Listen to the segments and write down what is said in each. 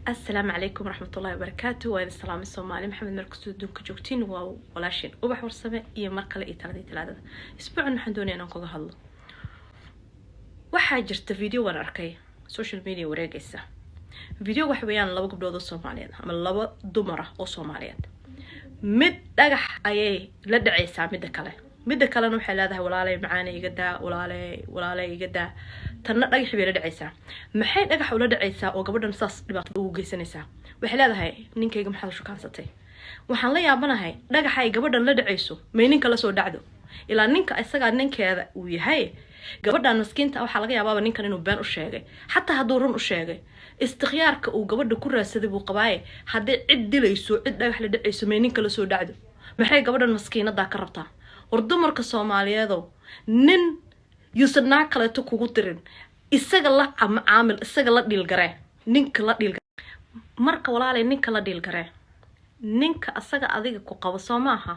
السلام عليكم ورحمة الله وبركاته. وإذا السلام الصومالي محمد مركز دونك جوجتين ولاشين وبحور سماء إيه مركلة إيه ثلاثة أسبوع نحن دوني أنا نقول هلا وحاجرت فيديو وأنا أركي سوشيال ميديا وريجيسة فيديو وحبيان لو قبل الصوماليين أما لو دمرة أو صوماليين مد دقح أيه لدعي سامي مدة نوحي لهذا ولا معاني قدا ولا قدا تنا دقح بيلا دعيسا maxay dhagax ula dhacaysaa oo gabadhan saas dhibaato ugu geysanaysaa waxay leedahay ninkayga maxaa soo kaansatay waxaan la yaabanahay dhagax ay gabadhan la dhacayso may ninka la soo dhacdo ilaa ninka isaga ninkeeda uu yahay gabadhan miskiinta waxa laga yaabaa ninkan inuu been u sheegay xataa haduu run u sheegay istikhyaarka uu gabadha ku raadsaday buu qabay hadii cid dilayso cid dhagax la dhacayso may ninka la soo dhacdo maxay gabadhan miskiinada ka rabtaa war dumarka Soomaaliyeed nin yuusnaa kale to kugu tirin isaga la caamil isaga la dhil garee ninka la dhil marka walaalay ninka la dhil garee ninka asaga adiga ku qabo Soomaha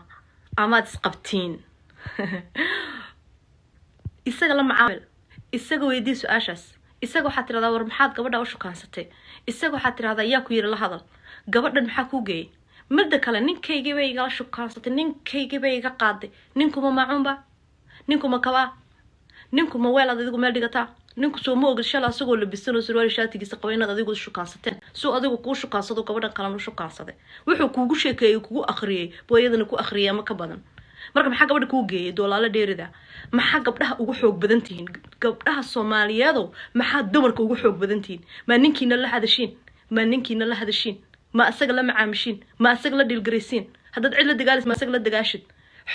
amaad isqabtiin isaga la macaamil isaga weydii su'aashaas isaga waxa tirada war maxaad gabadha u shukaansatay isaga waxa tirada yaa ku yiri la hadal gabadhan maxaa ku geeyay midda kale ninkayga bay iga shukaansatay ninkayga bay iga qaaday ninkuma macuunba ninkuma kaba ninkuma weel adigu meel dhigataa ninku soo ma ogol shala asagoo labisano surwaal shaatigiisa qabaynaad adigu shukaansateen soo adigu ku shukaansado gabadhan kale u shukaansaday wuxuu kuugu sheekeeyay kuugu akhriyay booyadana ku akhriyay ama ka badan marka maxaa gabadha ku geeyay doolaala dheerida maxaa gabdhaha ugu xoog badan tihiin gabdhaha Soomaaliyeed maxaa dumarka ugu xoog badan tihiin ma ninkiina la hadashiin ma asaga la macaamishiin ma asaga la dhilgareysiin hadad cid la dagaalis ma asaga la dagaashid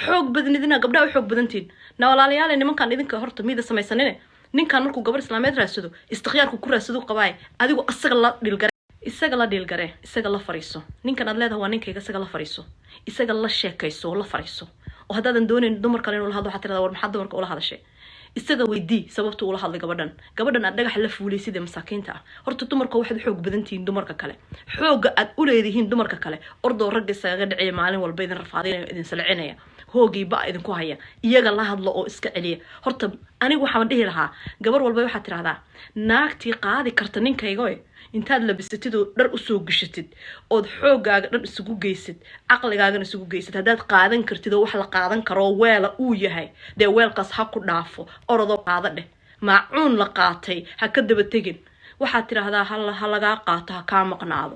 xoog badnidina gabdhaha xoog badan tihiin na walaalayaal nimankan idinka horta miida samaysanine ninkan markuu gabar islaameed raadsado istikhyaarku ku raadsado qabay adigu asaga la dhilgare isaga la fariiso ninkan aad leedahay waa ninkayga isaga la fariiso isaga la sheekayso la fariiso oo hadaadan doonayn dumar kale inuu la hadlo waxa tirada war maxaa dumarka ula hadashay isaga weydii sababta uu la hadlay gabadhan aad dhagax la fuulay sida masaakiinta horta dumarka waxay xoog badan tihiin dumarka kale xooga aad u leedihiin dumarka kale ordo rag isaga dhacay maalin walba idin rafaadinaya idin salcinaya hoogii ba idin ku haya iyaga la hadlo oo iska celiya horta anigu waxaan dhihi lahaa gabar walba waxa tiraadaa naagtii qaadi karta ninkayga intaad labisatid oo dhar u soo gashatid oo xoogaaga dhan isugu geysid aqligaaga isugu geysid hadaad qaadan kartid oo wax la qaadan karo weela uu yahay de weelkaas ha ku dhaafo orado qaada dheh maacuun la qaatay ha ka daba tagin waxa tiraahdaa ha laga qaato ha ka maqnaado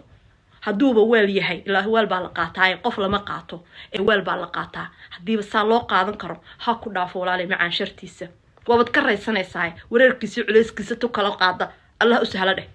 haduuba weel yahay ilaa weel baa la qaataa qof lama qaato ee weel baa la qaataa hadiiba saa loo qaadan karo ha ku dhaafo walaalay macaan shartiisa waabad ka raysanaysaa wareerkiisa culeyskiisa to kala qaada Allah u sahla dheh